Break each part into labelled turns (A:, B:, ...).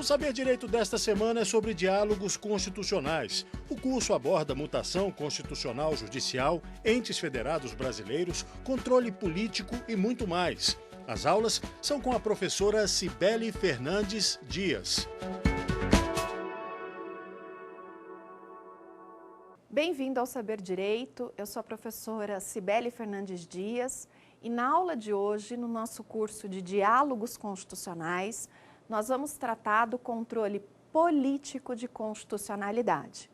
A: Saber Direito desta semana é sobre diálogos constitucionais. O curso aborda mutação constitucional judicial, entes federados brasileiros, controle político e muito mais. As aulas são com a professora Cibele Fernandes Dias.
B: Bem-vindo ao Saber Direito, eu sou a professora Cibele Fernandes Dias e na aula de hoje, no nosso curso de Diálogos Constitucionais, nós vamos tratar do controle político de constitucionalidade.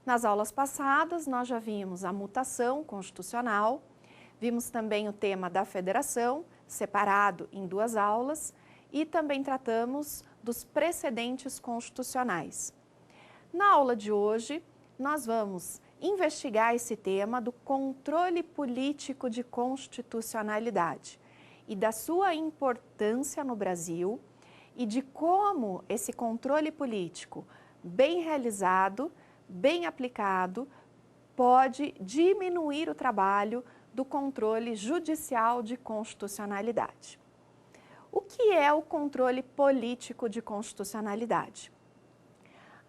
B: Nas aulas passadas, nós já vimos a mutação constitucional, vimos também o tema da federação, separado em duas aulas, e também tratamos dos precedentes constitucionais. Na aula de hoje, nós vamos investigar esse tema do controle político de constitucionalidade e da sua importância no Brasil e de como esse controle político bem realizado, bem aplicado, pode diminuir o trabalho do controle judicial de constitucionalidade. O que é o controle político de constitucionalidade?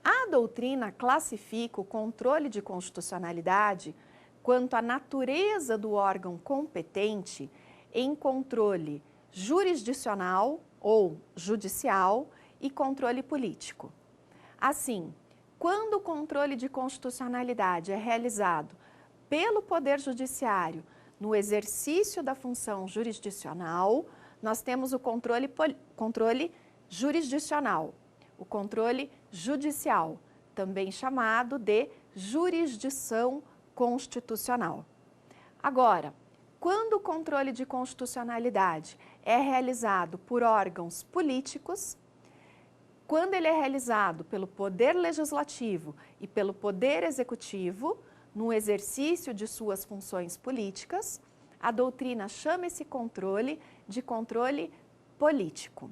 B: A doutrina classifica o controle de constitucionalidade quanto à natureza do órgão competente em controle jurisdicional ou judicial e controle político. Assim, quando o controle de constitucionalidade é realizado pelo Poder Judiciário no exercício da função jurisdicional, nós temos o controle jurisdicional, o controle judicial, também chamado de jurisdição constitucional. Agora, quando o controle de constitucionalidade é realizado por órgãos políticos, quando ele é realizado pelo Poder Legislativo e pelo Poder Executivo, no exercício de suas funções políticas, a doutrina chama esse controle de controle político.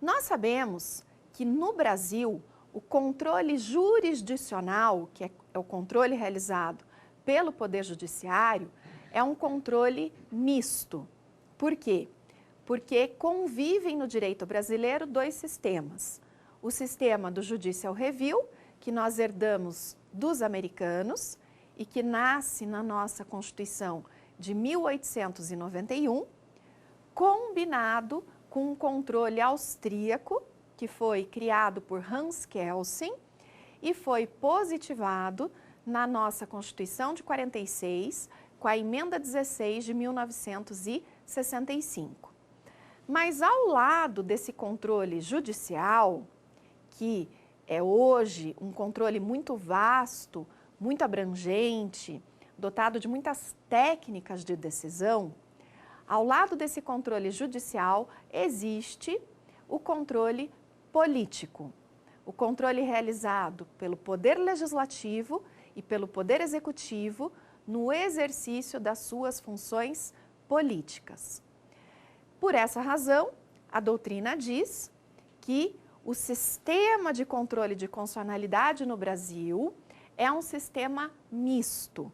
B: Nós sabemos que no Brasil, o controle jurisdicional, que é o controle realizado pelo Poder Judiciário, é um controle misto. Por quê? Porque convivem no direito brasileiro dois sistemas. O sistema do Judicial Review, que nós herdamos dos americanos e que nasce na nossa Constituição de 1891, combinado com um controle austríaco, que foi criado por Hans Kelsen e foi positivado na nossa Constituição de 46, com a emenda 16 de 1965. Mas ao lado desse controle judicial, que é hoje um controle muito vasto, muito abrangente, dotado de muitas técnicas de decisão, ao lado desse controle judicial existe o controle político, o controle realizado pelo Poder Legislativo e pelo Poder Executivo no exercício das suas funções políticas. Por essa razão, a doutrina diz que o sistema de controle de constitucionalidade no Brasil é um sistema misto,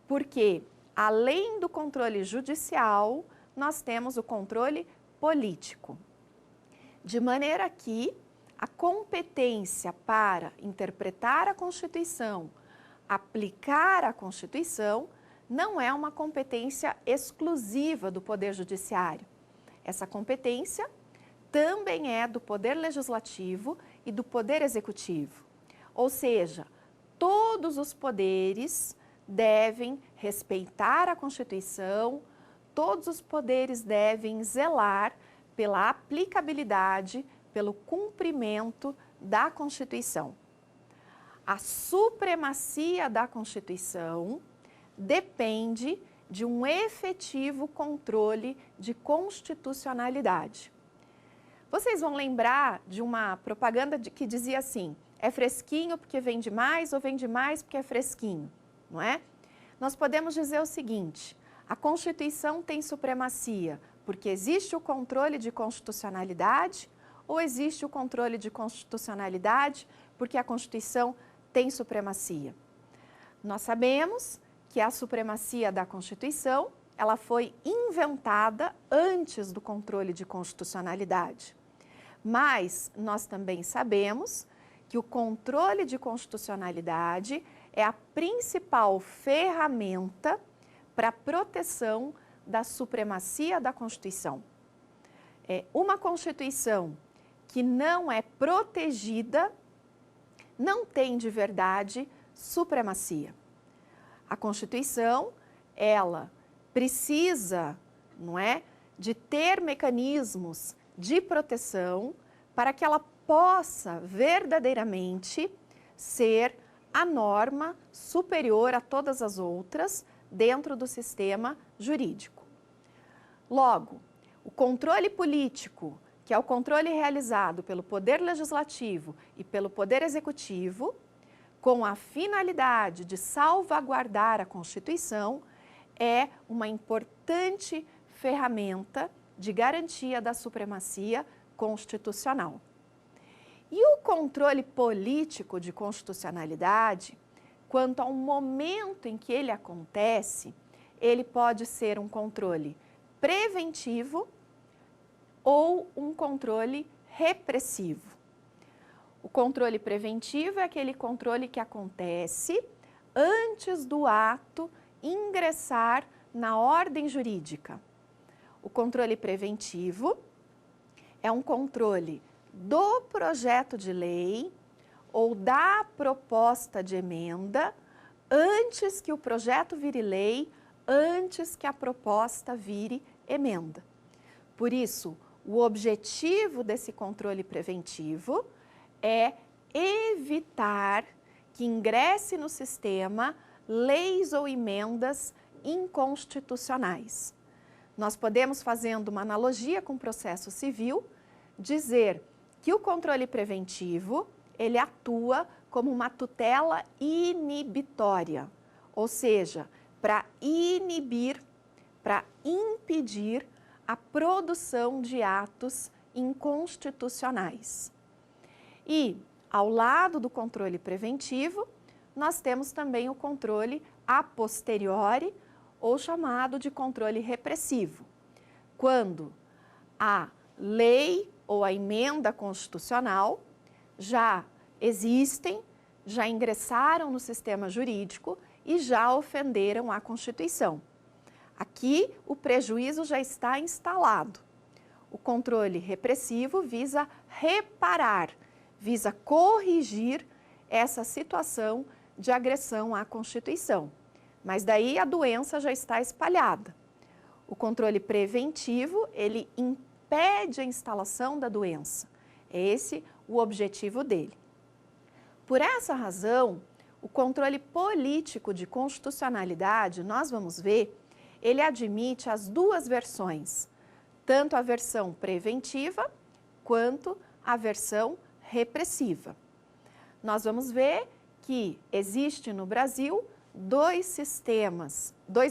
B: porque além do controle judicial, nós temos o controle político. De maneira que a competência para interpretar a Constituição, aplicar a Constituição, não é uma competência exclusiva do Poder Judiciário. Essa competência também é do Poder Legislativo e do Poder Executivo. Ou seja, todos os poderes devem respeitar a Constituição, todos os poderes devem zelar pela aplicabilidade, pelo cumprimento da Constituição. A supremacia da Constituição depende de um efetivo controle de constitucionalidade. Vocês vão lembrar de uma propaganda que dizia assim, é fresquinho porque vende mais ou vende mais porque é fresquinho, não é? Nós podemos dizer o seguinte, a Constituição tem supremacia porque existe o controle de constitucionalidade ou existe o controle de constitucionalidade porque a Constituição tem supremacia? Nós sabemos que a supremacia da Constituição, ela foi inventada antes do controle de constitucionalidade. Mas nós também sabemos que o controle de constitucionalidade é a principal ferramenta para a proteção da supremacia da Constituição. Uma Constituição que não é protegida não tem de verdade supremacia. A Constituição, ela precisa, não é, de ter mecanismos de proteção para que ela possa verdadeiramente ser a norma superior a todas as outras dentro do sistema jurídico. Logo, o controle político, que é o controle realizado pelo Poder Legislativo e pelo Poder Executivo, com a finalidade de salvaguardar a Constituição, é uma importante ferramenta de garantia da supremacia constitucional. E o controle político de constitucionalidade, quanto ao momento em que ele acontece, ele pode ser um controle preventivo ou um controle repressivo. O controle preventivo é aquele controle que acontece antes do ato ingressar na ordem jurídica. O controle preventivo é um controle do projeto de lei ou da proposta de emenda antes que o projeto vire lei, antes que a proposta vire emenda. Por isso, o objetivo desse controle preventivo é evitar que ingresse no sistema leis ou emendas inconstitucionais. Nós podemos, fazendo uma analogia com o processo civil, dizer que o controle preventivo, ele atua como uma tutela inibitória, ou seja, para inibir, para impedir a produção de atos inconstitucionais. E, ao lado do controle preventivo, nós temos também o controle a posteriori, ou chamado de controle repressivo, quando a lei ou a emenda constitucional já existem, já ingressaram no sistema jurídico e já ofenderam a Constituição. Aqui, o prejuízo já está instalado. O controle repressivo visa reparar, visa corrigir essa situação de agressão à Constituição. Mas daí a doença já está espalhada. O controle preventivo, ele impede a instalação da doença. É esse o objetivo dele. Por essa razão, o controle político de constitucionalidade, nós vamos ver, ele admite as duas versões, tanto a versão preventiva quanto a versão repressiva. Nós vamos ver que existe no Brasil dois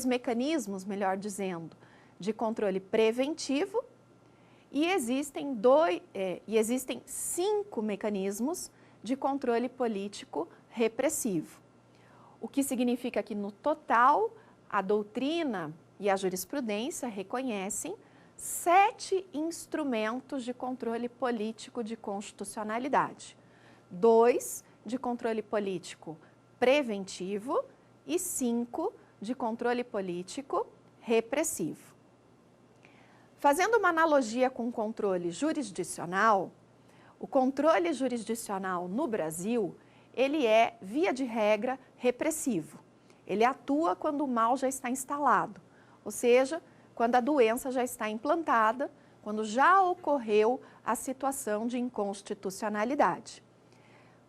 B: mecanismos, melhor dizendo, de controle preventivo e existem 5 mecanismos de controle político repressivo. O que significa que, no total, a doutrina e a jurisprudência reconhecem 7 instrumentos de controle político de constitucionalidade. 2 de controle político preventivo e 5 de controle político repressivo. Fazendo uma analogia com o controle jurisdicional, o controle jurisdicional no Brasil, ele é, via de regra, repressivo. Ele atua quando o mal já está instalado, ou seja, quando a doença já está implantada, quando já ocorreu a situação de inconstitucionalidade.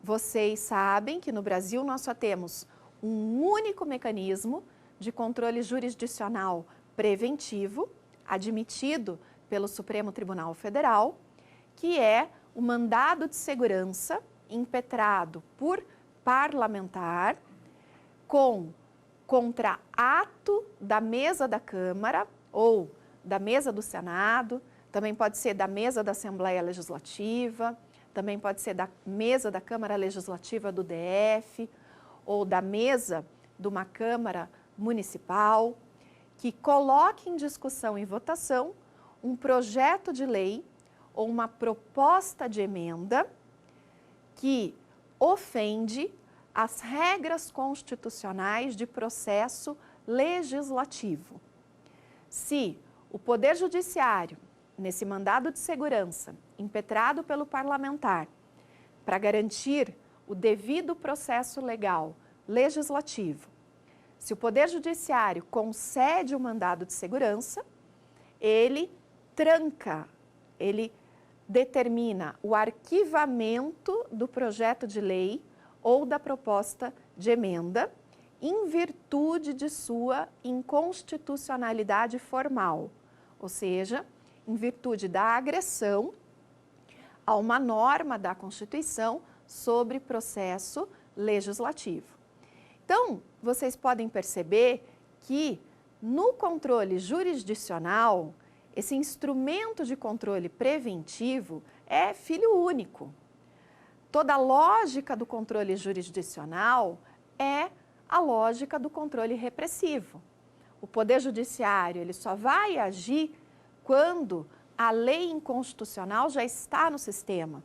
B: Vocês sabem que no Brasil nós só temos um único mecanismo de controle jurisdicional preventivo, admitido pelo Supremo Tribunal Federal, que é o mandado de segurança impetrado por parlamentar contra ato da mesa da Câmara ou da mesa do Senado, também pode ser da mesa da Assembleia Legislativa, também pode ser da mesa da Câmara Legislativa do DF ou da mesa de uma Câmara Municipal, que coloque em discussão e votação um projeto de lei ou uma proposta de emenda que ofende as regras constitucionais de processo legislativo. Se o Poder Judiciário, nesse mandado de segurança impetrado pelo parlamentar, para garantir o devido processo legal legislativo, se o Poder Judiciário concede o mandado de segurança, ele tranca, ele determina o arquivamento do projeto de lei ou da proposta de emenda em virtude de sua inconstitucionalidade formal, ou seja, em virtude da agressão a uma norma da Constituição sobre processo legislativo. Então, vocês podem perceber que no controle jurisdicional, esse instrumento de controle preventivo é filho único. Toda a lógica do controle jurisdicional é a lógica do controle repressivo. O Poder Judiciário ele só vai agir quando a lei inconstitucional já está no sistema,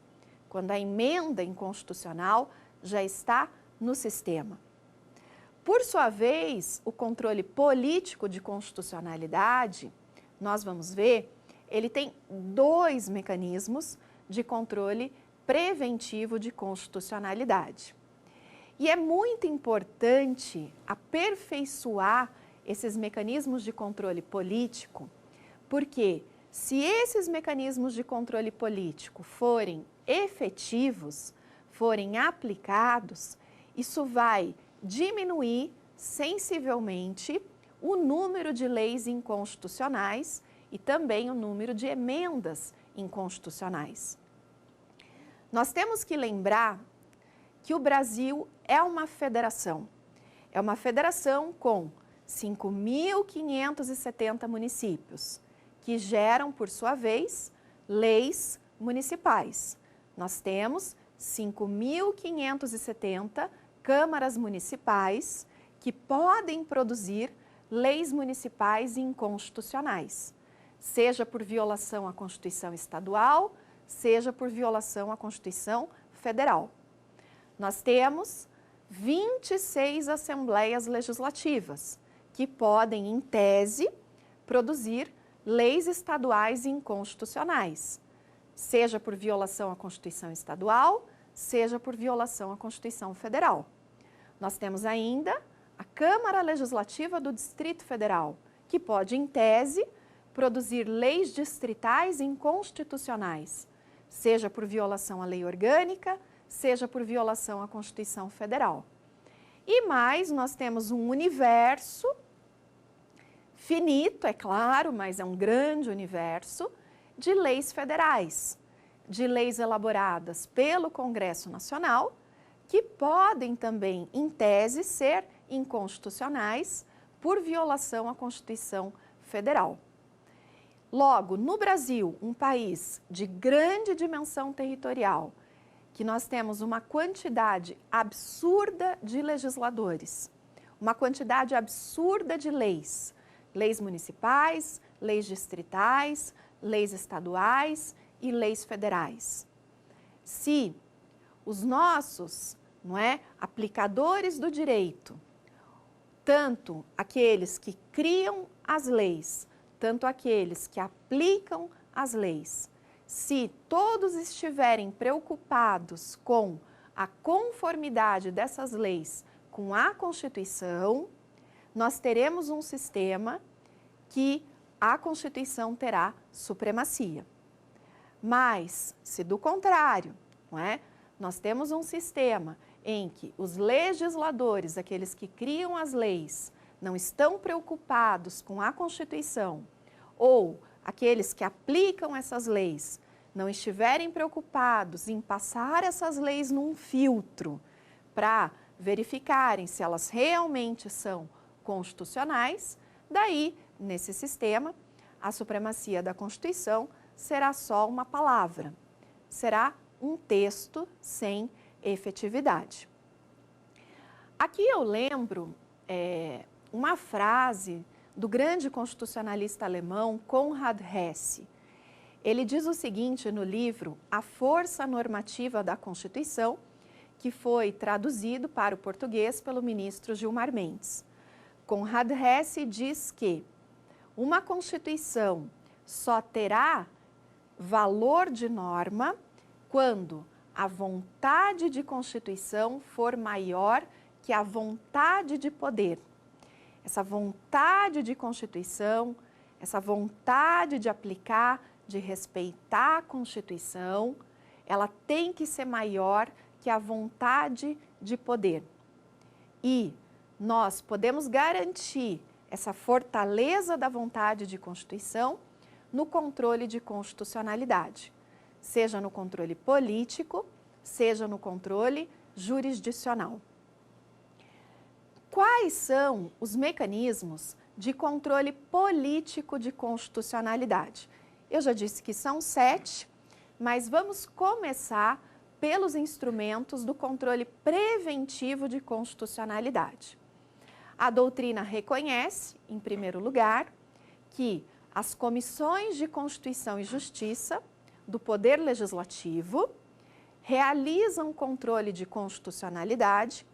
B: quando a emenda inconstitucional já está no sistema. Por sua vez, o controle político de constitucionalidade, nós vamos ver, ele tem dois mecanismos de controle preventivo de constitucionalidade. E é muito importante aperfeiçoar esses mecanismos de controle político, porque se esses mecanismos de controle político forem efetivos, forem aplicados, isso vai diminuir sensivelmente o número de leis inconstitucionais e também o número de emendas inconstitucionais. Nós temos que lembrar que o Brasil é uma federação com 5.570 municípios, que geram, por sua vez, leis municipais. Nós temos 5.570 câmaras municipais que podem produzir leis municipais inconstitucionais, seja por violação à Constituição Estadual, seja por violação à Constituição Federal. Nós temos 26 assembleias legislativas que podem, em tese, produzir leis estaduais inconstitucionais, seja por violação à Constituição Estadual, seja por violação à Constituição Federal. Nós temos ainda a Câmara Legislativa do Distrito Federal, que pode, em tese, produzir leis distritais inconstitucionais, seja por violação à lei orgânica, seja por violação à Constituição Federal. E mais, nós temos um universo finito, é claro, mas é um grande universo, de leis federais, de leis elaboradas pelo Congresso Nacional, que podem também, em tese, ser inconstitucionais por violação à Constituição Federal. Logo, no Brasil, um país de grande dimensão territorial, que nós temos uma quantidade absurda de legisladores, uma quantidade absurda de leis, leis municipais, leis distritais, leis estaduais e leis federais. Se os nossos, aplicadores do direito, tanto aqueles que criam as leis, tanto aqueles que aplicam as leis, se todos estiverem preocupados com a conformidade dessas leis com a Constituição, nós teremos um sistema que a Constituição terá supremacia. Mas, se do contrário, nós temos um sistema em que os legisladores, aqueles que criam as leis, não estão preocupados com a Constituição, ou aqueles que aplicam essas leis não estiverem preocupados em passar essas leis num filtro para verificarem se elas realmente são constitucionais, daí, nesse sistema, a supremacia da Constituição será só uma palavra, será um texto sem efetividade. Aqui eu lembro uma frase do grande constitucionalista alemão Konrad Hesse. Ele diz o seguinte no livro A Força Normativa da Constituição, que foi traduzido para o português pelo ministro Gilmar Mendes. Conrad Hesse diz que uma Constituição só terá valor de norma quando a vontade de Constituição for maior que a vontade de poder. Essa vontade de Constituição, essa vontade de aplicar, de respeitar a Constituição, ela tem que ser maior que a vontade de poder. E nós podemos garantir essa fortaleza da vontade de Constituição no controle de constitucionalidade, seja no controle político, seja no controle jurisdicional. Quais são os mecanismos de controle político de constitucionalidade? Eu já disse que são 7, mas vamos começar pelos instrumentos do controle preventivo de constitucionalidade. A doutrina reconhece, em primeiro lugar, que as comissões de Constituição e Justiça do Poder Legislativo realizam controle de constitucionalidade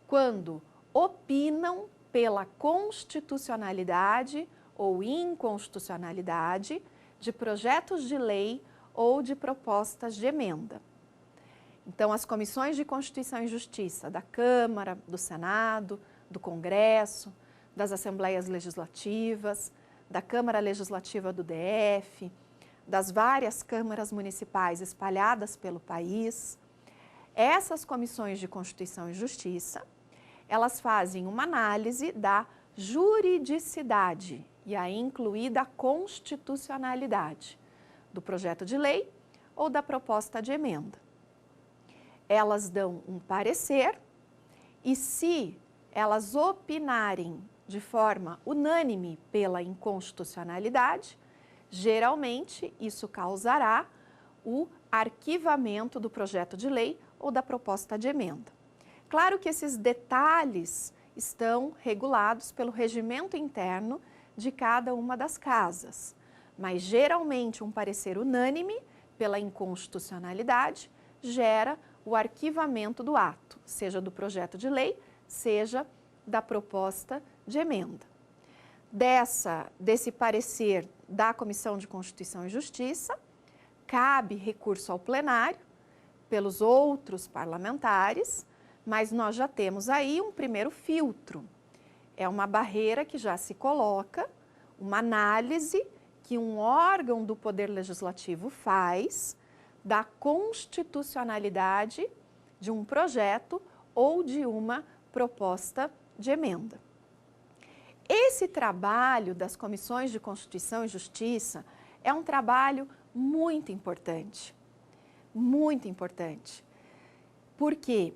B: quando opinam pela constitucionalidade ou inconstitucionalidade de projetos de lei ou de propostas de emenda. Então, as comissões de Constituição e Justiça da Câmara, do Senado, do Congresso, das Assembleias Legislativas, da Câmara Legislativa do DF, das várias câmaras municipais espalhadas pelo país, essas comissões de Constituição e Justiça, elas fazem uma análise da juridicidade e aí incluída a constitucionalidade do projeto de lei ou da proposta de emenda. Elas dão um parecer e, se elas opinarem de forma unânime pela inconstitucionalidade, geralmente isso causará o arquivamento do projeto de lei ou da proposta de emenda. Claro que esses detalhes estão regulados pelo regimento interno de cada uma das casas, mas geralmente um parecer unânime pela inconstitucionalidade gera o arquivamento do ato, seja do projeto de lei, seja da proposta de emenda. Desse parecer da Comissão de Constituição e Justiça, cabe recurso ao plenário pelos outros parlamentares, mas nós já temos aí um primeiro filtro. É uma barreira que já se coloca, uma análise que um órgão do Poder Legislativo faz da constitucionalidade de um projeto ou de uma proposta de emenda. Esse trabalho das comissões de Constituição e Justiça é um trabalho muito importante, porque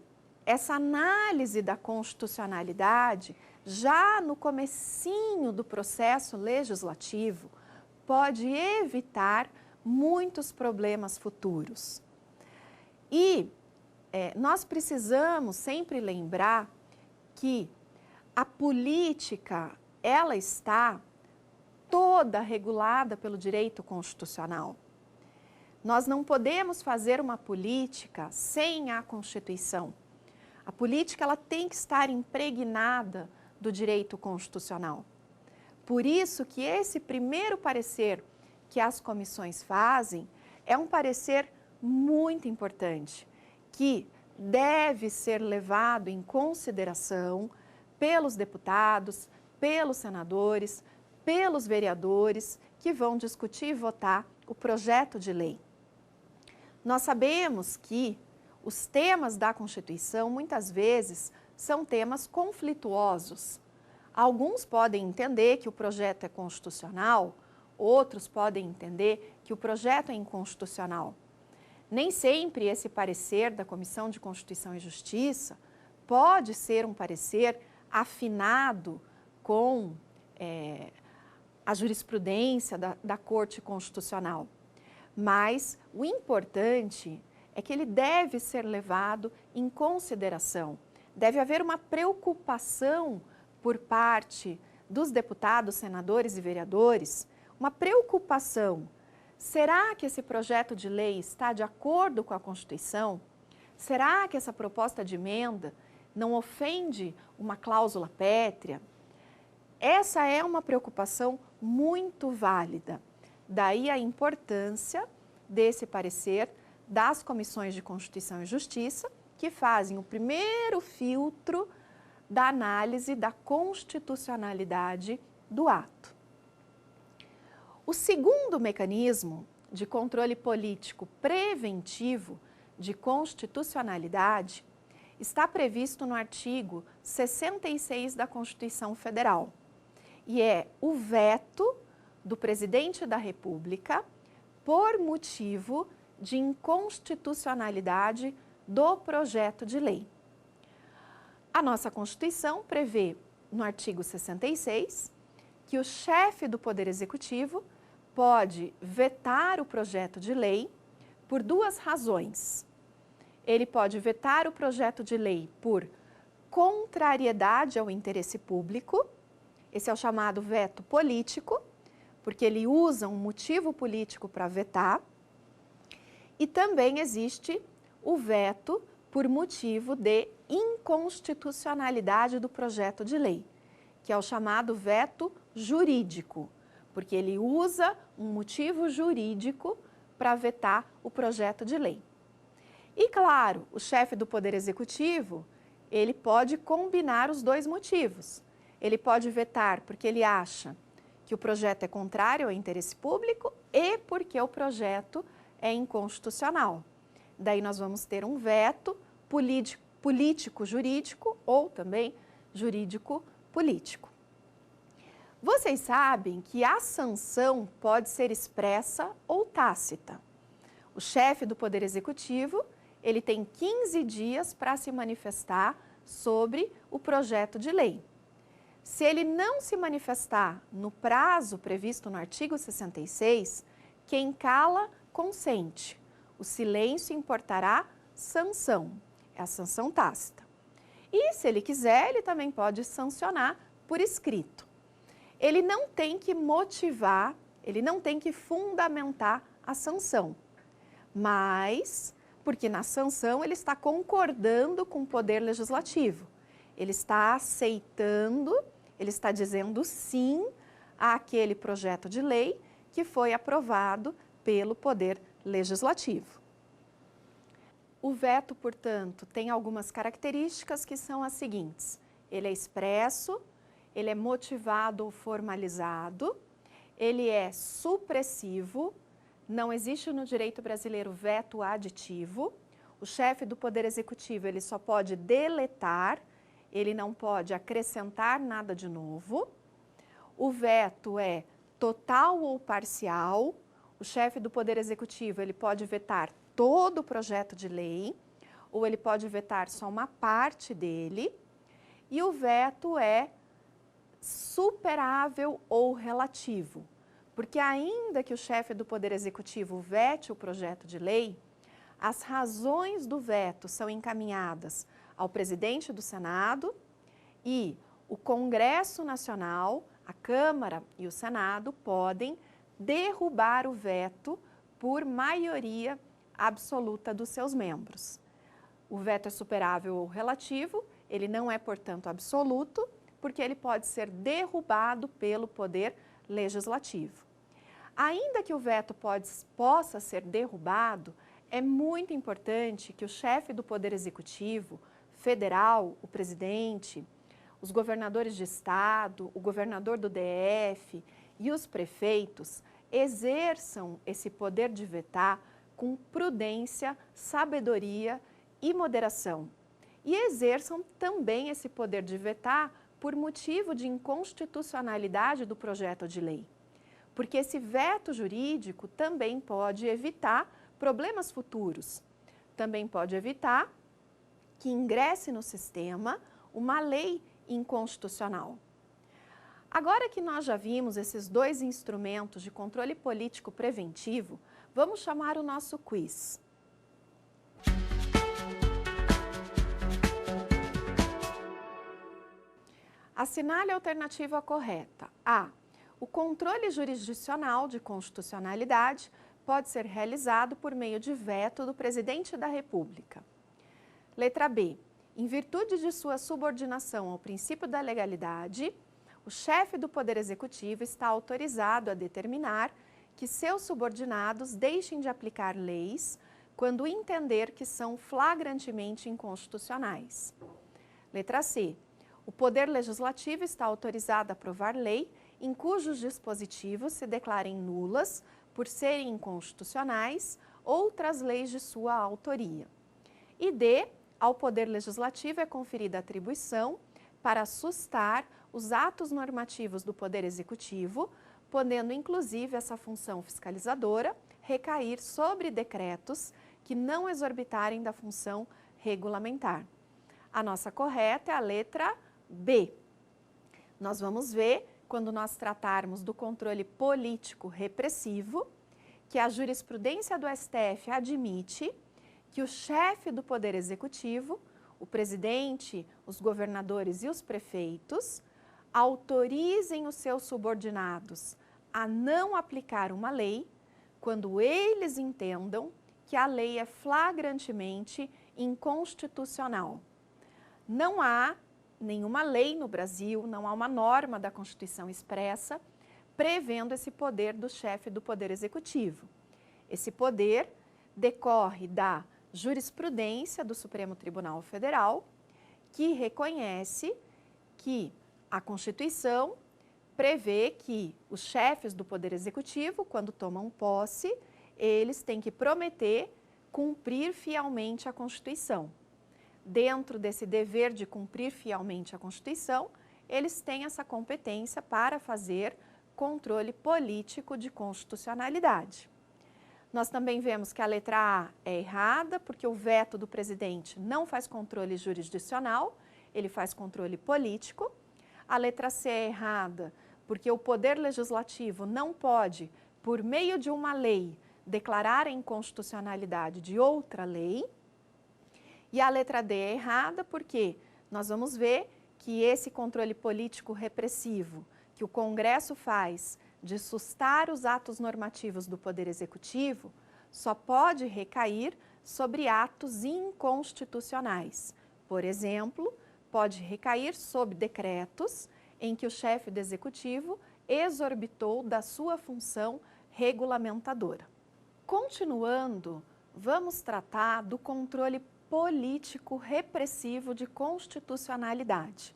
B: essa análise da constitucionalidade, já no comecinho do processo legislativo, pode evitar muitos problemas futuros. E nós precisamos sempre lembrar que a política, ela está toda regulada pelo direito constitucional. Nós não podemos fazer uma política sem a Constituição. A política, ela tem que estar impregnada do direito constitucional. Por isso que esse primeiro parecer que as comissões fazem é um parecer muito importante, que deve ser levado em consideração pelos deputados, pelos senadores, pelos vereadores que vão discutir e votar o projeto de lei. Nós sabemos que os temas da Constituição, muitas vezes, são temas conflituosos. Alguns podem entender que o projeto é constitucional, outros podem entender que o projeto é inconstitucional. Nem sempre esse parecer da Comissão de Constituição e Justiça pode ser um parecer afinado com a jurisprudência da Corte Constitucional. Mas o importante é que ele deve ser levado em consideração. Deve haver uma preocupação por parte dos deputados, senadores e vereadores, uma preocupação Será que esse projeto de lei está de acordo com a Constituição? Será que essa proposta de emenda não ofende uma cláusula pétrea? Essa é uma preocupação muito válida. Daí a importância desse parecer das comissões de Constituição e Justiça, que fazem o primeiro filtro da análise da constitucionalidade do ato. O segundo mecanismo de controle político preventivo de constitucionalidade está previsto no artigo 66 da Constituição Federal e é o veto do presidente da República por motivo de inconstitucionalidade do projeto de lei. A nossa Constituição prevê, no artigo 66, que o chefe do Poder Executivo pode vetar o projeto de lei por duas razões. Ele pode vetar o projeto de lei por contrariedade ao interesse público, esse é o chamado veto político, porque ele usa um motivo político para vetar, e também existe o veto por motivo de inconstitucionalidade do projeto de lei, que é o chamado veto jurídico, porque ele usa um motivo jurídico para vetar o projeto de lei. E claro, o chefe do Poder Executivo, ele pode combinar os dois motivos. Ele pode vetar porque ele acha que o projeto é contrário ao interesse público e porque o projeto é inconstitucional. Daí nós vamos ter um veto político-jurídico ou também jurídico-político. Vocês sabem que a sanção pode ser expressa ou tácita. O chefe do Poder Executivo, ele tem 15 dias para se manifestar sobre o projeto de lei. Se ele não se manifestar no prazo previsto no artigo 66, quem cala, consente. O silêncio importará sanção, é a sanção tácita. E se ele quiser, ele também pode sancionar por escrito. Ele não tem que motivar, ele não tem que fundamentar a sanção, mas porque na sanção ele está concordando com o Poder Legislativo, ele está aceitando, ele está dizendo sim àquele projeto de lei que foi aprovado pelo Poder Legislativo. O veto, portanto, tem algumas características que são as seguintes: ele é expresso, ele é motivado ou formalizado, ele é supressivo, não existe no direito brasileiro veto aditivo, o chefe do Poder Executivo ele só pode deletar, ele não pode acrescentar nada de novo, o veto é total ou parcial, o chefe do Poder Executivo ele pode vetar todo o projeto de lei, ou ele pode vetar só uma parte dele, e o veto é superável ou relativo, porque ainda que o chefe do Poder Executivo vete o projeto de lei, as razões do veto são encaminhadas ao presidente do Senado e o Congresso Nacional, a Câmara e o Senado podem derrubar o veto por maioria absoluta dos seus membros. O veto é superável ou relativo, ele não é, portanto, absoluto, porque ele pode ser derrubado pelo Poder Legislativo. Ainda que o veto possa ser derrubado, é muito importante que o chefe do Poder Executivo federal, o presidente, os governadores de estado, o governador do DF e os prefeitos exerçam esse poder de vetar com prudência, sabedoria e moderação. E exerçam também esse poder de vetar por motivo de inconstitucionalidade do projeto de lei. Porque esse veto jurídico também pode evitar problemas futuros. Também pode evitar que ingresse no sistema uma lei inconstitucional. Agora que nós já vimos esses dois instrumentos de controle político preventivo, vamos chamar o nosso quiz. Assinale a alternativa correta. A. O controle jurisdicional de constitucionalidade pode ser realizado por meio de veto do Presidente da República. Letra B. Em virtude de sua subordinação ao princípio da legalidade, o chefe do Poder Executivo está autorizado a determinar que seus subordinados deixem de aplicar leis quando entender que são flagrantemente inconstitucionais. Letra C. O Poder Legislativo está autorizado a aprovar lei em cujos dispositivos se declarem nulas por serem inconstitucionais outras leis de sua autoria. E D. Ao Poder Legislativo é conferida a atribuição para sustar os atos normativos do Poder Executivo, podendo inclusive essa função fiscalizadora recair sobre decretos que não exorbitarem da função regulamentar. A nossa correta é a letra B. Nós vamos ver, quando nós tratarmos do controle político repressivo, que a jurisprudência do STF admite que o chefe do Poder Executivo, o presidente, os governadores e os prefeitos, autorizem os seus subordinados a não aplicar uma lei quando eles entendam que a lei é flagrantemente inconstitucional. Não há nenhuma lei no Brasil, não há uma norma da Constituição expressa prevendo esse poder do chefe do Poder Executivo. Esse poder decorre da jurisprudência do Supremo Tribunal Federal, que reconhece que a Constituição prevê que os chefes do Poder Executivo, quando tomam posse, eles têm que prometer cumprir fielmente a Constituição. Dentro desse dever de cumprir fielmente a Constituição, eles têm essa competência para fazer controle político de constitucionalidade. Nós também vemos que a letra A é errada, porque o veto do presidente não faz controle jurisdicional, ele faz controle político. A letra C é errada, porque o Poder Legislativo não pode, por meio de uma lei, declarar a inconstitucionalidade de outra lei. E a letra D é errada, porque nós vamos ver que esse controle político repressivo que o Congresso faz de sustar os atos normativos do Poder Executivo só pode recair sobre atos inconstitucionais. Por exemplo, pode recair sobre decretos em que o chefe do Executivo exorbitou da sua função regulamentadora. Continuando, vamos tratar do controle político repressivo de constitucionalidade,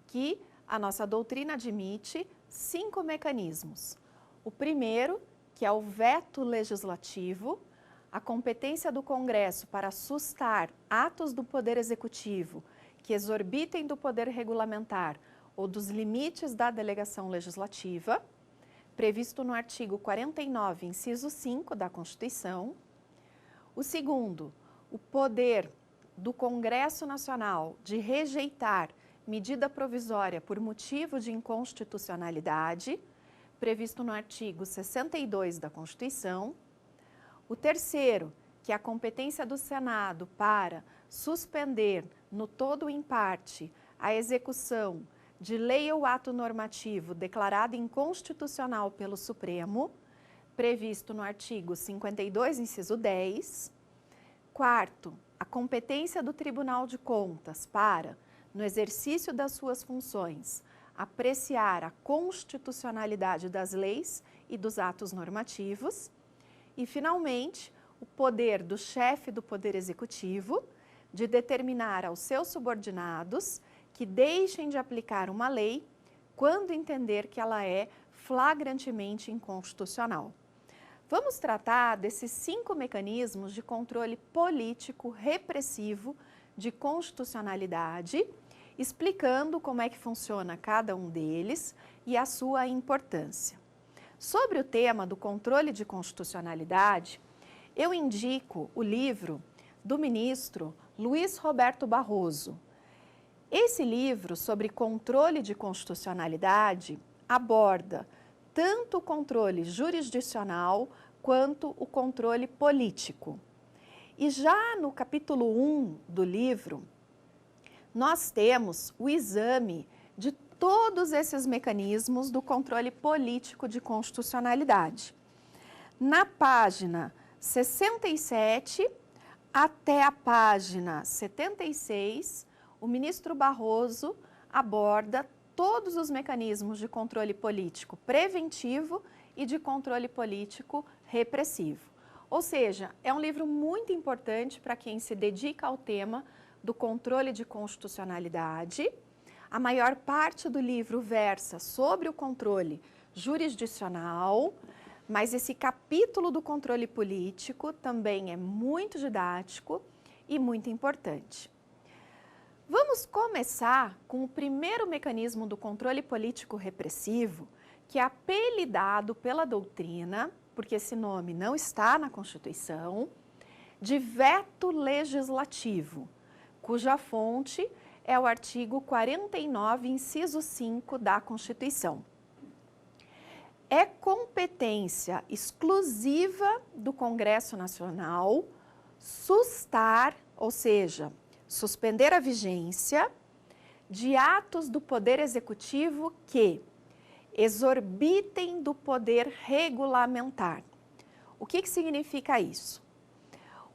B: que a nossa doutrina admite 5 mecanismos. O primeiro, que é o veto legislativo, a competência do Congresso para sustar atos do Poder Executivo que exorbitem do poder regulamentar ou dos limites da delegação legislativa, previsto no artigo 49, inciso 5 da Constituição. O segundo, o poder do Congresso Nacional de rejeitar medida provisória por motivo de inconstitucionalidade, previsto no artigo 62 da Constituição. O terceiro, que é a competência do Senado para suspender, no todo ou em parte, a execução de lei ou ato normativo declarado inconstitucional pelo Supremo, previsto no artigo 52, inciso 10. Quarto, a competência do Tribunal de Contas para, no exercício das suas funções, apreciar a constitucionalidade das leis e dos atos normativos. E, finalmente, o poder do chefe do Poder Executivo de determinar aos seus subordinados que deixem de aplicar uma lei quando entender que ela é flagrantemente inconstitucional. Vamos tratar desses 5 mecanismos de controle político repressivo de constitucionalidade, explicando como é que funciona cada um deles e a sua importância. Sobre o tema do controle de constitucionalidade, eu indico o livro do ministro Luiz Roberto Barroso. Esse livro sobre controle de constitucionalidade aborda tanto o controle jurisdicional quanto o controle político. E já no capítulo 1 do livro, nós temos o exame de todos esses mecanismos do controle político de constitucionalidade. Na página 67 até a página 76, o ministro Barroso aborda todos os mecanismos de controle político preventivo e de controle político repressivo. Ou seja, é um livro muito importante para quem se dedica ao tema do controle de constitucionalidade. A maior parte do livro versa sobre o controle jurisdicional, mas esse capítulo do controle político também é muito didático e muito importante. Vamos começar com o primeiro mecanismo do controle político repressivo, que é apelidado pela doutrina, porque esse nome não está na Constituição, de veto legislativo, cuja fonte é o artigo 49, inciso 5 da Constituição. É competência exclusiva do Congresso Nacional sustar, ou seja, suspender a vigência de atos do Poder Executivo que exorbitem do poder regulamentar. O que significa isso?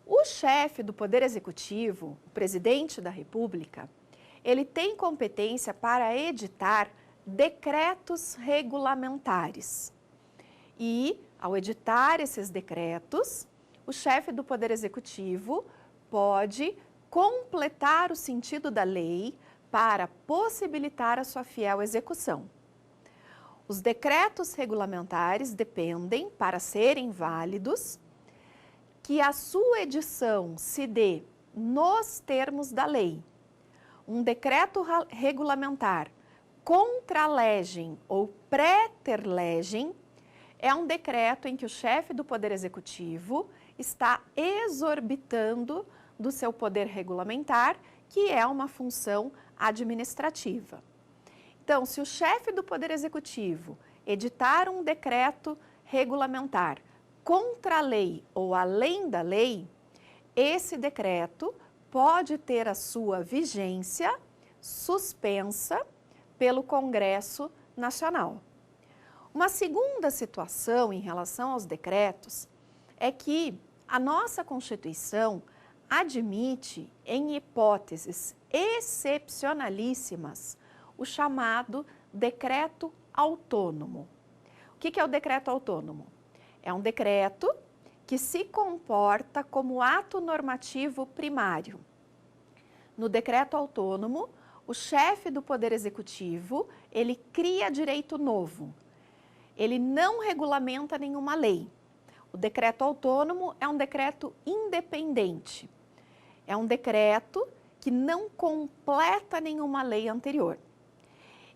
B: O chefe do Poder Executivo, o presidente da República, ele tem competência para editar decretos regulamentares. E, ao editar esses decretos, o chefe do Poder Executivo pode completar o sentido da lei para possibilitar a sua fiel execução. Os decretos regulamentares dependem, para serem válidos, que a sua edição se dê nos termos da lei. Um decreto regulamentar contra legem ou preter legem é um decreto em que o chefe do Poder Executivo está exorbitando do seu poder regulamentar, que é uma função administrativa. Então, se o chefe do Poder Executivo editar um decreto regulamentar contra a lei ou além da lei, esse decreto pode ter a sua vigência suspensa pelo Congresso Nacional. Uma segunda situação em relação aos decretos é que a nossa Constituição admite, em hipóteses excepcionalíssimas, o chamado decreto autônomo. O que é o decreto autônomo? É um decreto que se comporta como ato normativo primário. No decreto autônomo, o chefe do Poder Executivo, ele cria direito novo. Ele não regulamenta nenhuma lei. O decreto autônomo é um decreto independente. É um decreto que não completa nenhuma lei anterior.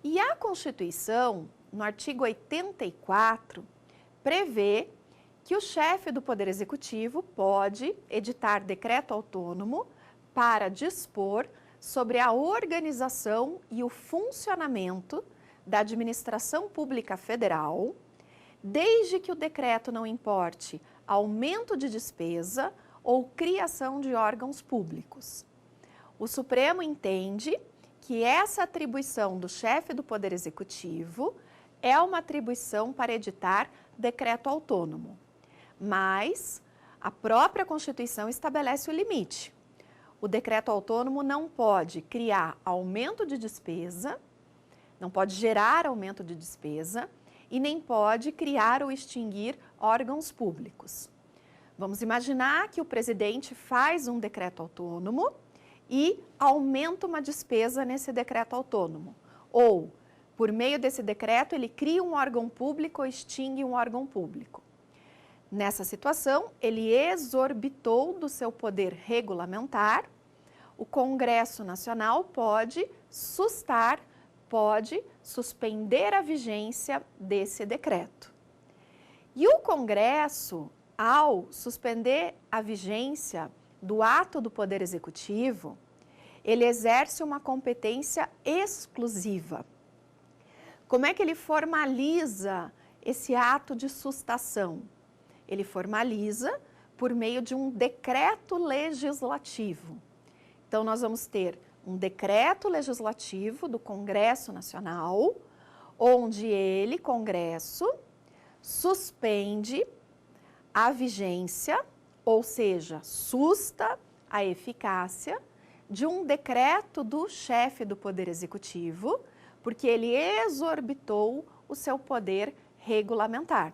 B: E a Constituição, no artigo 84, prevê que o chefe do Poder Executivo pode editar decreto autônomo para dispor sobre a organização e o funcionamento da administração pública federal, desde que o decreto não importe aumento de despesa ou criação de órgãos públicos. O Supremo entende que essa atribuição do chefe do Poder Executivo é uma atribuição para editar decreto autônomo, mas a própria Constituição estabelece o limite. O decreto autônomo não pode criar aumento de despesa, não pode gerar aumento de despesa e nem pode criar ou extinguir órgãos públicos. Vamos imaginar que o presidente faz um decreto autônomo e aumenta uma despesa nesse decreto autônomo. Ou, por meio desse decreto, ele cria um órgão público ou extingue um órgão público. Nessa situação, ele exorbitou do seu poder regulamentar. O Congresso Nacional pode suspender a vigência desse decreto. E o Congresso, ao suspender a vigência do ato do Poder Executivo, ele exerce uma competência exclusiva. Como é que ele formaliza esse ato de sustação? Ele formaliza por meio de um decreto legislativo. Então, nós vamos ter um decreto legislativo do Congresso Nacional, onde ele, Congresso, suspende a vigência, ou seja, susta a eficácia de um decreto do chefe do Poder Executivo, porque ele exorbitou o seu poder regulamentar.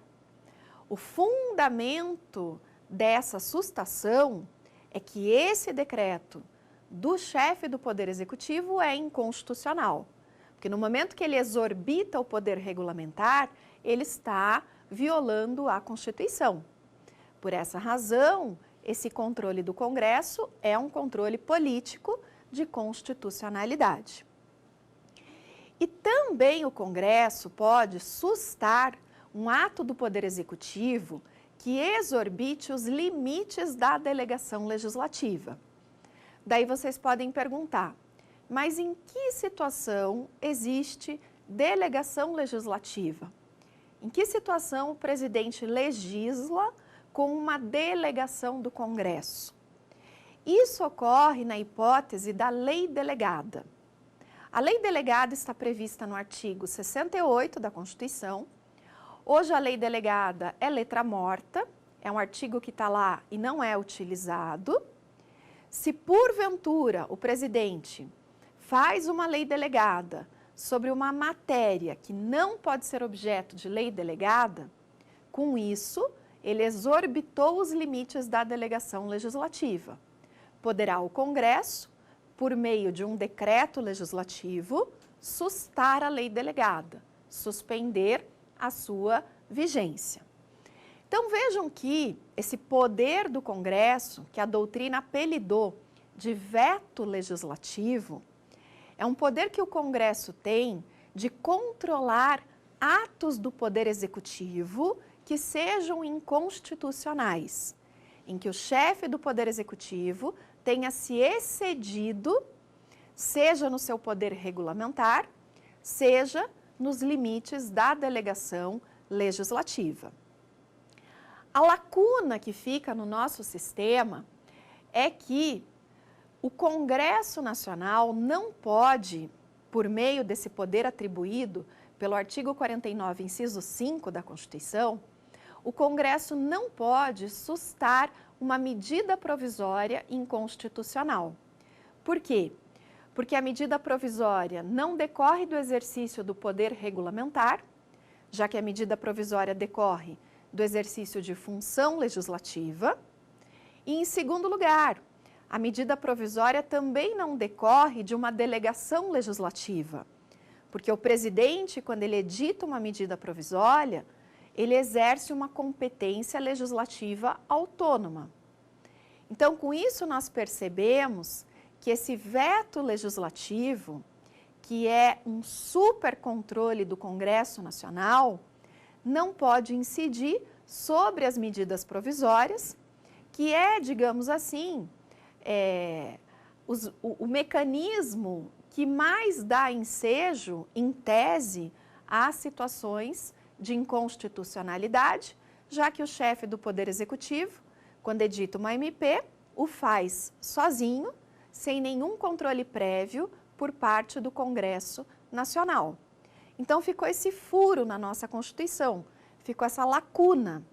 B: O fundamento dessa sustação é que esse decreto do chefe do Poder Executivo é inconstitucional, porque no momento que ele exorbita o poder regulamentar, ele está violando a Constituição. Por essa razão, esse controle do Congresso é um controle político de constitucionalidade. E também o Congresso pode sustar um ato do Poder Executivo que exorbite os limites da delegação legislativa. Daí vocês podem perguntar, mas em que situação existe delegação legislativa? Em que situação o presidente legisla com uma delegação do Congresso? Isso ocorre na hipótese da lei delegada. A lei delegada está prevista no artigo 68 da Constituição. Hoje a lei delegada é letra morta, é um artigo que está lá e não é utilizado. Se porventura o presidente faz uma lei delegada sobre uma matéria que não pode ser objeto de lei delegada, com isso ele exorbitou os limites da delegação legislativa. Poderá o Congresso, por meio de um decreto legislativo, sustar a lei delegada, suspender a sua vigência. Então vejam que esse poder do Congresso, que a doutrina apelidou de veto legislativo, é um poder que o Congresso tem de controlar atos do Poder Executivo que sejam inconstitucionais, em que o chefe do Poder Executivo tenha se excedido, seja no seu poder regulamentar, seja nos limites da delegação legislativa. A lacuna que fica no nosso sistema é que o Congresso Nacional não pode, por meio desse poder atribuído pelo artigo 49, inciso 5 da Constituição, o Congresso não pode sustar uma medida provisória inconstitucional. Por quê? Porque a medida provisória não decorre do exercício do poder regulamentar, já que a medida provisória decorre do exercício de função legislativa. E, em segundo lugar, a medida provisória também não decorre de uma delegação legislativa, porque o presidente, quando ele edita uma medida provisória, ele exerce uma competência legislativa autônoma. Então, com isso, nós percebemos que esse veto legislativo, que é um supercontrole do Congresso Nacional, não pode incidir sobre as medidas provisórias, que é, digamos assim, o mecanismo que mais dá ensejo, em tese, às situações de inconstitucionalidade, já que o chefe do Poder Executivo, quando edita uma MP, o faz sozinho, sem nenhum controle prévio por parte do Congresso Nacional. Então ficou esse furo na nossa Constituição, ficou essa lacuna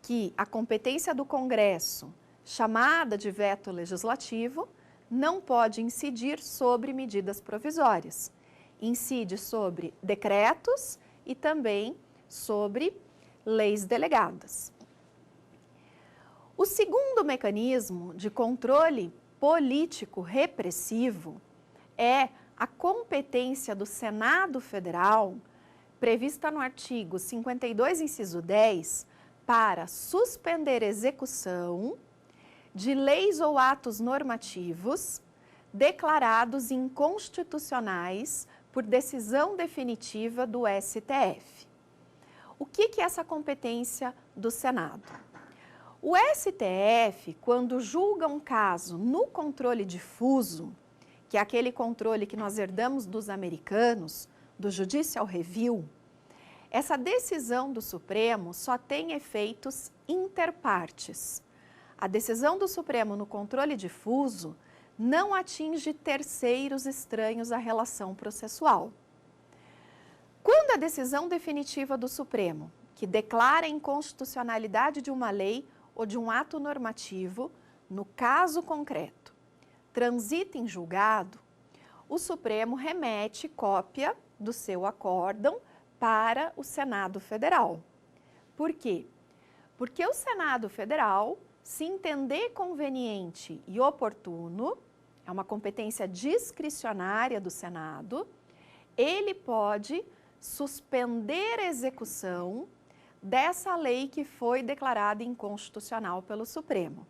B: que a competência do Congresso, chamada de veto legislativo, não pode incidir sobre medidas provisórias. Incide sobre decretos e também sobre leis delegadas. O segundo mecanismo de controle político repressivo é a competência do Senado Federal, prevista no artigo 52, inciso 10, para suspender execução de leis ou atos normativos declarados inconstitucionais por decisão definitiva do STF. O que é essa competência do Senado? O STF, quando julga um caso no controle difuso, que é aquele controle que nós herdamos dos americanos, do Judicial Review, essa decisão do Supremo só tem efeitos interpartes. A decisão do Supremo no controle difuso não atinge terceiros estranhos à relação processual. Quando a decisão definitiva do Supremo, que declara a inconstitucionalidade de uma lei ou de um ato normativo, no caso concreto, transita em julgado, o Supremo remete cópia do seu acórdão para o Senado Federal. Por quê? Porque o Senado Federal, se entender conveniente e oportuno, é uma competência discricionária do Senado, ele pode suspender a execução dessa lei que foi declarada inconstitucional pelo Supremo.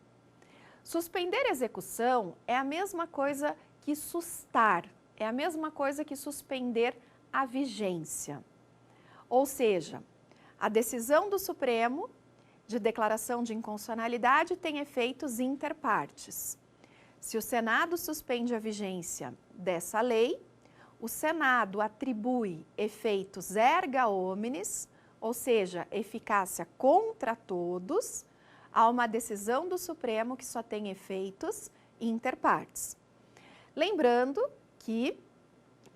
B: Suspender a execução é a mesma coisa que sustar, é a mesma coisa que suspender a vigência. Ou seja, a decisão do Supremo de declaração de inconstitucionalidade tem efeitos inter partes. Se o Senado suspende a vigência dessa lei, o Senado atribui efeitos erga omnes, ou seja, eficácia contra todos, a uma decisão do Supremo que só tem efeitos inter partes. Lembrando que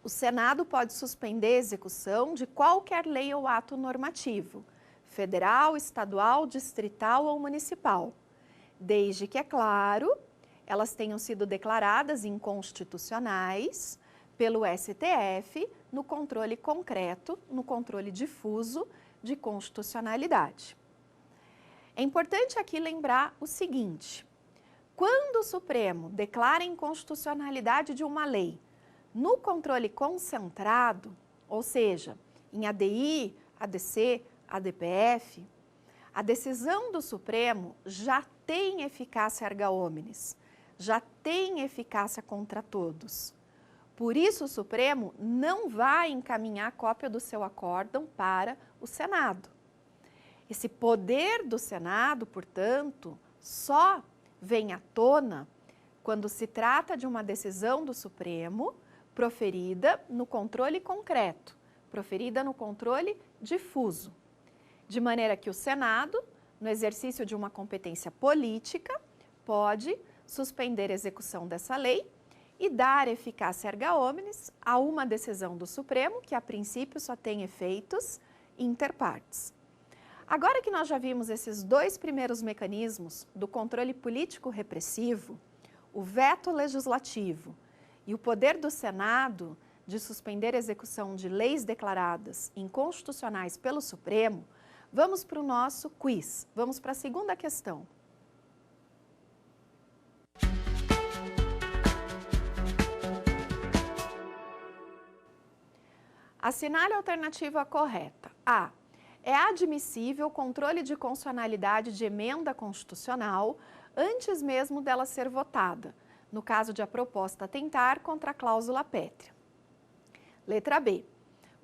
B: o Senado pode suspender a execução de qualquer lei ou ato normativo, federal, estadual, distrital ou municipal, desde que, é claro, elas tenham sido declaradas inconstitucionais pelo STF no controle concreto, no controle difuso de constitucionalidade. É importante aqui lembrar o seguinte: quando o Supremo declara a inconstitucionalidade de uma lei no controle concentrado, ou seja, em ADI, ADC, ADPF, a decisão do Supremo já tem eficácia erga omnes, já tem eficácia contra todos. Por isso, o Supremo não vai encaminhar cópia do seu acórdão para o Senado. Esse poder do Senado, portanto, só vem à tona quando se trata de uma decisão do Supremo proferida no controle concreto, proferida no controle difuso, de maneira que o Senado, no exercício de uma competência política, pode suspender a execução dessa lei e dar eficácia erga omnes a uma decisão do Supremo que, a princípio, só tem efeitos inter partes. Agora que nós já vimos esses dois primeiros mecanismos do controle político repressivo, o veto legislativo e o poder do Senado de suspender a execução de leis declaradas inconstitucionais pelo Supremo, vamos para o nosso quiz, vamos para a segunda questão. Assinale a alternativa correta. A. É admissível o controle de constitucionalidade de emenda constitucional antes mesmo dela ser votada, no caso de a proposta atentar contra a cláusula pétrea. Letra B.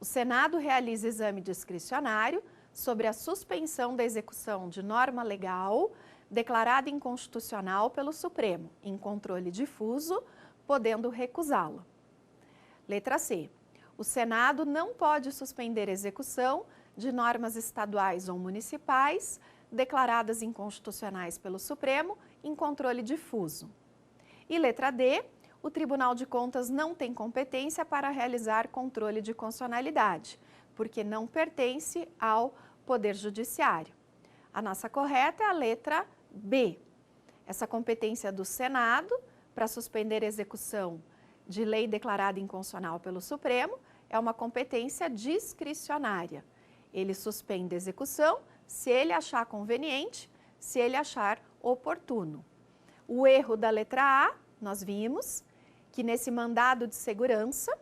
B: O Senado realiza exame discricionário sobre a suspensão da execução de norma legal declarada inconstitucional pelo Supremo, em controle difuso, podendo recusá-la. Letra C. O Senado não pode suspender a execução de normas estaduais ou municipais declaradas inconstitucionais pelo Supremo em controle difuso. E letra D, o Tribunal de Contas não tem competência para realizar controle de constitucionalidade, porque não pertence ao Poder Judiciário. A nossa correta é a letra B. Essa competência do Senado para suspender a execução de lei declarada inconstitucional pelo Supremo é uma competência discricionária. Ele suspende a execução se ele achar conveniente, se ele achar oportuno. O erro da letra A, nós vimos que nesse mandado de segurança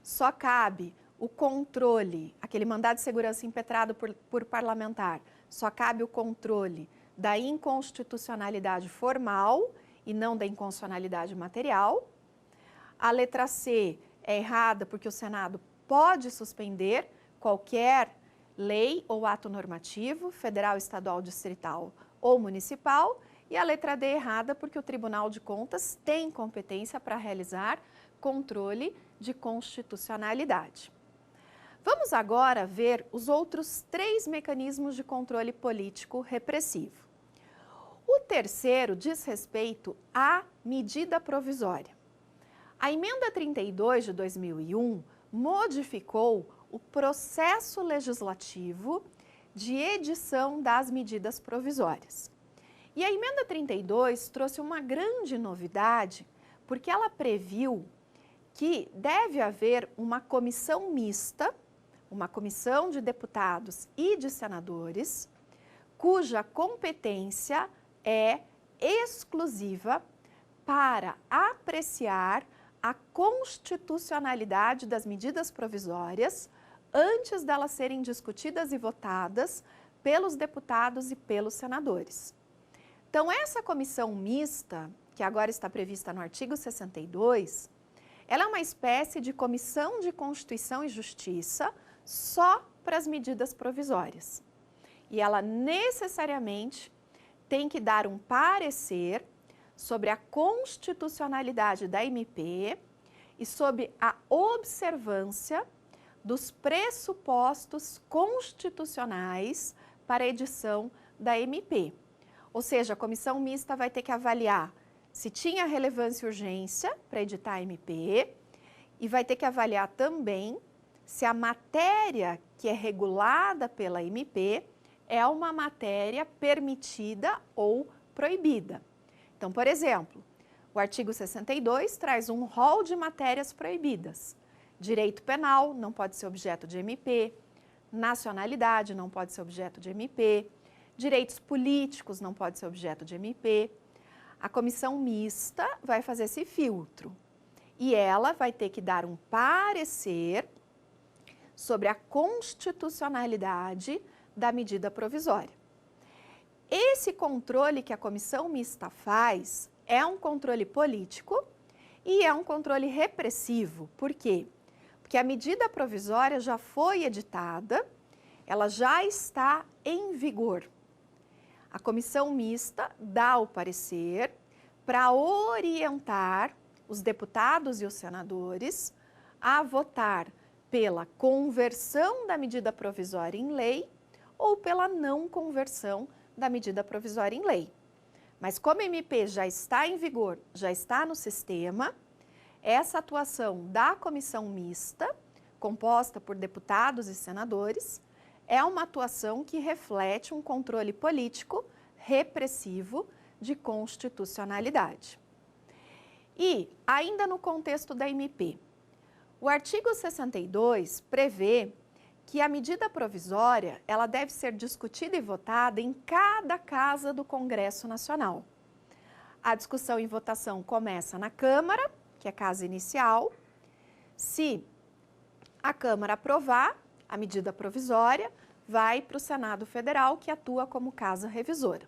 B: só cabe o controle, aquele mandado de segurança impetrado por parlamentar, só cabe o controle da inconstitucionalidade formal e não da inconstitucionalidade material. A letra C é errada porque o Senado pode suspender qualquer lei ou ato normativo, federal, estadual, distrital ou municipal. E a letra D é errada porque o Tribunal de Contas tem competência para realizar controle de constitucionalidade. Vamos agora ver os outros 3 mecanismos de controle político repressivo. O terceiro diz respeito à medida provisória. A emenda 32 de 2001 modificou o processo legislativo de edição das medidas provisórias. E a emenda 32 trouxe uma grande novidade, porque ela previu que deve haver uma comissão mista, uma comissão de deputados e de senadores, cuja competência é exclusiva para apreciar a constitucionalidade das medidas provisórias antes delas serem discutidas e votadas pelos deputados e pelos senadores. Então, essa comissão mista, que agora está prevista no artigo 62, ela é uma espécie de comissão de Constituição e Justiça só para as medidas provisórias. E ela necessariamente tem que dar um parecer sobre a constitucionalidade da MP e sobre a observância dos pressupostos constitucionais para a edição da MP. Ou seja, a comissão mista vai ter que avaliar se tinha relevância e urgência para editar a MP e vai ter que avaliar também se a matéria que é regulada pela MP é uma matéria permitida ou proibida. Então, por exemplo, o artigo 62 traz um rol de matérias proibidas. Direito penal não pode ser objeto de MP, nacionalidade não pode ser objeto de MP, direitos políticos não pode ser objeto de MP. A comissão mista vai fazer esse filtro e ela vai ter que dar um parecer sobre a constitucionalidade da medida provisória. Esse controle que a comissão mista faz é um controle político e é um controle repressivo. Por quê? Porque a medida provisória já foi editada, ela já está em vigor. A comissão mista dá o parecer para orientar os deputados e os senadores a votar pela conversão da medida provisória em lei ou pela não conversão da medida provisória em lei. Mas como a MP já está em vigor, já está no sistema, essa atuação da comissão mista, composta por deputados e senadores, é uma atuação que reflete um controle político repressivo de constitucionalidade. E, ainda no contexto da MP, o artigo 62 prevê que a medida provisória ela deve ser discutida e votada em cada casa do Congresso Nacional. A discussão e votação começa na Câmara, que é a casa inicial. Se a Câmara aprovar a medida provisória, vai para o Senado Federal, que atua como casa revisora.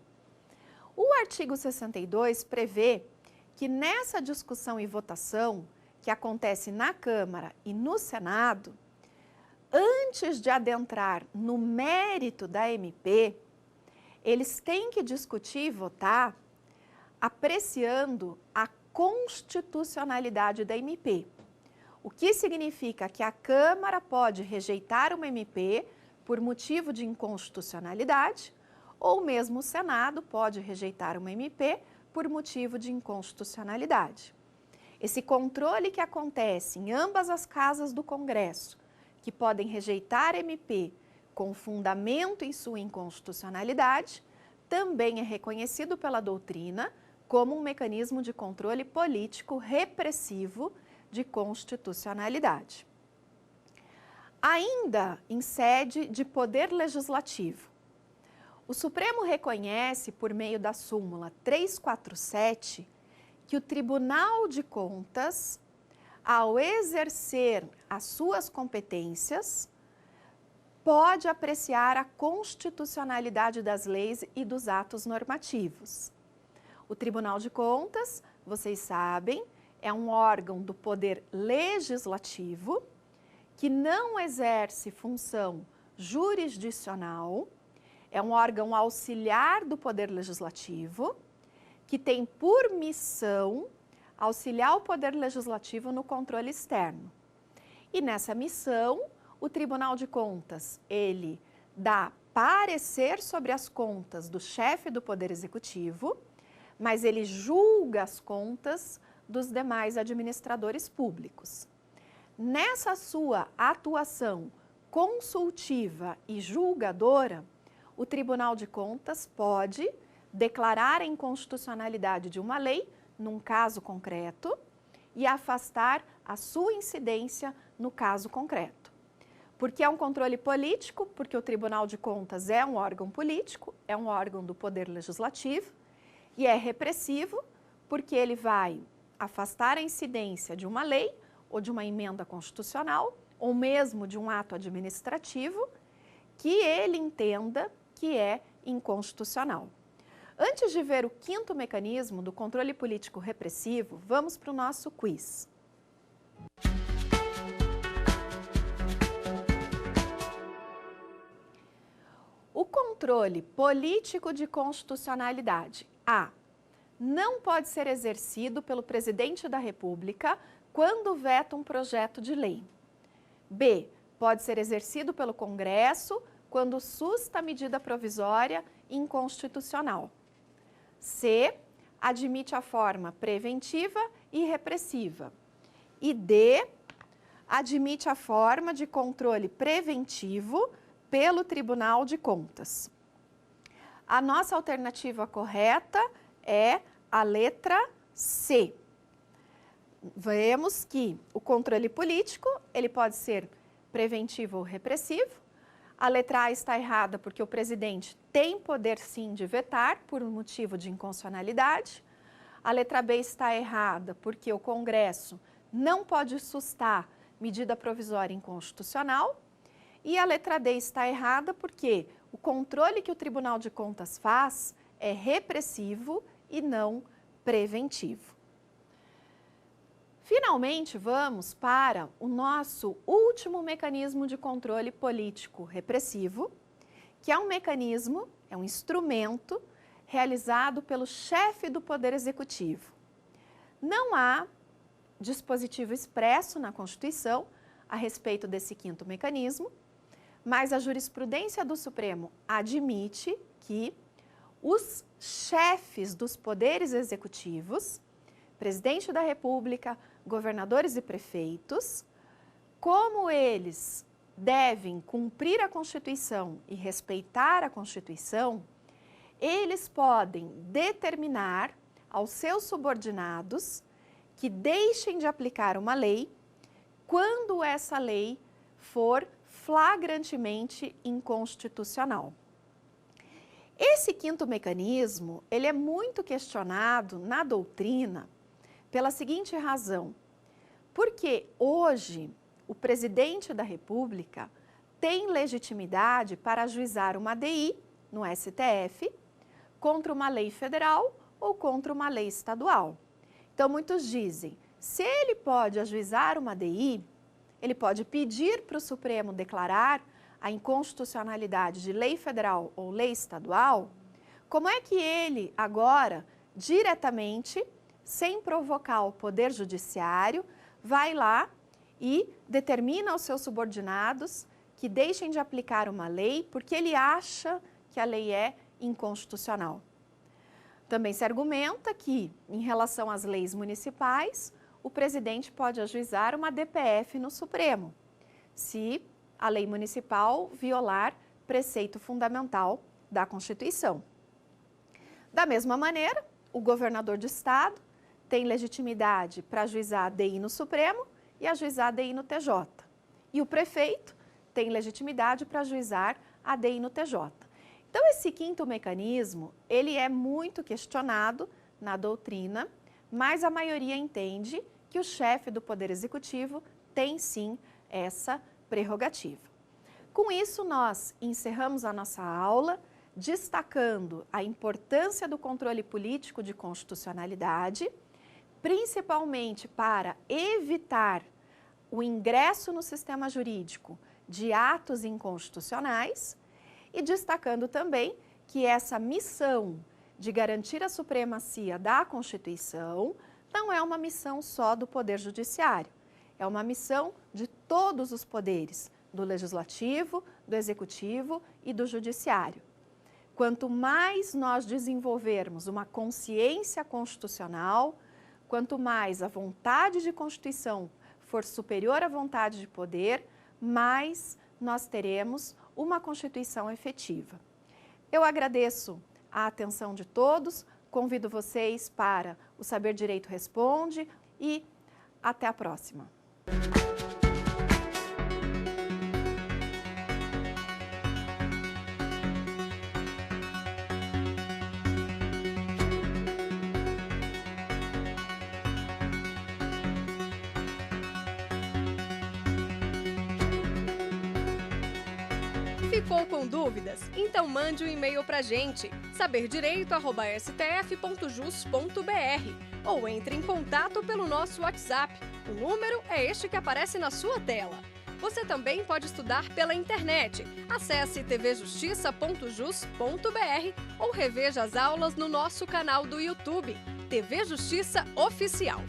B: O artigo 62 prevê que nessa discussão e votação, que acontece na Câmara e no Senado, antes de adentrar no mérito da MP, eles têm que discutir e votar apreciando a constitucionalidade da MP. O que significa que a Câmara pode rejeitar uma MP por motivo de inconstitucionalidade, ou mesmo o Senado pode rejeitar uma MP por motivo de inconstitucionalidade. Esse controle que acontece em ambas as casas do Congresso, que podem rejeitar MP com fundamento em sua inconstitucionalidade, também é reconhecido pela doutrina como um mecanismo de controle político repressivo de constitucionalidade. Ainda em sede de poder legislativo, o Supremo reconhece, por meio da súmula 347, que o Tribunal de Contas, ao exercer as suas competências, pode apreciar a constitucionalidade das leis e dos atos normativos. O Tribunal de Contas, vocês sabem, é um órgão do poder legislativo que não exerce função jurisdicional, é um órgão auxiliar do poder legislativo, que tem por missão auxiliar o poder legislativo no controle externo. E nessa missão, o Tribunal de Contas, ele dá parecer sobre as contas do chefe do Poder Executivo mas ele julga as contas dos demais administradores públicos. Nessa sua atuação consultiva e julgadora, o Tribunal de Contas pode declarar a inconstitucionalidade de uma lei, num caso concreto, e afastar a sua incidência no caso concreto. Porque é um controle político, porque o Tribunal de Contas é um órgão político, é um órgão do Poder Legislativo, e é repressivo, porque ele vai afastar a incidência de uma lei ou de uma emenda constitucional, ou mesmo de um ato administrativo, que ele entenda que é inconstitucional. Antes de ver o quinto mecanismo do controle político repressivo, vamos para o nosso quiz. O controle político de constitucionalidade, A, não pode ser exercido pelo presidente da República quando veta um projeto de lei. B, pode ser exercido pelo Congresso quando susta medida provisória inconstitucional. C, admite a forma preventiva e repressiva. E D, admite a forma de controle preventivo pelo Tribunal de Contas. A nossa alternativa correta é a letra C. Vemos que o controle político, ele pode ser preventivo ou repressivo. A letra A está errada porque o presidente tem poder sim de vetar por um motivo de inconstitucionalidade. A letra B está errada porque o Congresso não pode sustar medida provisória inconstitucional. E a letra D está errada porque o controle que o Tribunal de Contas faz é repressivo e não preventivo. Finalmente, vamos para o nosso último mecanismo de controle político repressivo, que é um mecanismo, é um instrumento realizado pelo chefe do Poder Executivo. Não há dispositivo expresso na Constituição a respeito desse quinto mecanismo, mas a jurisprudência do Supremo admite que os chefes dos poderes executivos, presidente da República, governadores e prefeitos, como eles devem cumprir a Constituição e respeitar a Constituição, eles podem determinar aos seus subordinados que deixem de aplicar uma lei quando essa lei for flagrantemente inconstitucional. Esse quinto mecanismo, ele é muito questionado na doutrina pela seguinte razão, porque hoje o presidente da República tem legitimidade para ajuizar uma ADI no STF contra uma lei federal ou contra uma lei estadual. Então, muitos dizem, se ele pode ajuizar uma ADI, ele pode pedir para o Supremo declarar a inconstitucionalidade de lei federal ou lei estadual, como é que ele agora, diretamente, sem provocar o Poder Judiciário, vai lá e determina aos seus subordinados que deixem de aplicar uma lei porque ele acha que a lei é inconstitucional. Também se argumenta que, em relação às leis municipais, o presidente pode ajuizar uma DPF no Supremo, se a lei municipal violar preceito fundamental da Constituição. Da mesma maneira, o governador de estado tem legitimidade para ajuizar a ADI no Supremo e ajuizar a ADI no TJ. E o prefeito tem legitimidade para ajuizar a ADI no TJ. Então, esse quinto mecanismo, ele é muito questionado na doutrina, mas a maioria entende que o chefe do Poder Executivo tem sim essa prerrogativa. Com isso, nós encerramos a nossa aula destacando a importância do controle político de constitucionalidade, principalmente para evitar o ingresso no sistema jurídico de atos inconstitucionais e destacando também que essa missão de garantir a supremacia da Constituição não é uma missão só do Poder Judiciário, é uma missão de todos os poderes, do Legislativo, do Executivo e do Judiciário. Quanto mais nós desenvolvermos uma consciência constitucional, quanto mais a vontade de Constituição for superior à vontade de poder, mais nós teremos uma Constituição efetiva. Eu agradeço a atenção de todos, convido vocês para o Saber Direito Responde e até a próxima.
C: Ficou com dúvidas? Então mande um e-mail pra gente, saberdireito@stf.jus.br, ou entre em contato pelo nosso WhatsApp. O número é este que aparece na sua tela. Você também pode estudar pela internet. Acesse tvjustiça.jus.br ou reveja as aulas no nosso canal do YouTube, TV Justiça Oficial.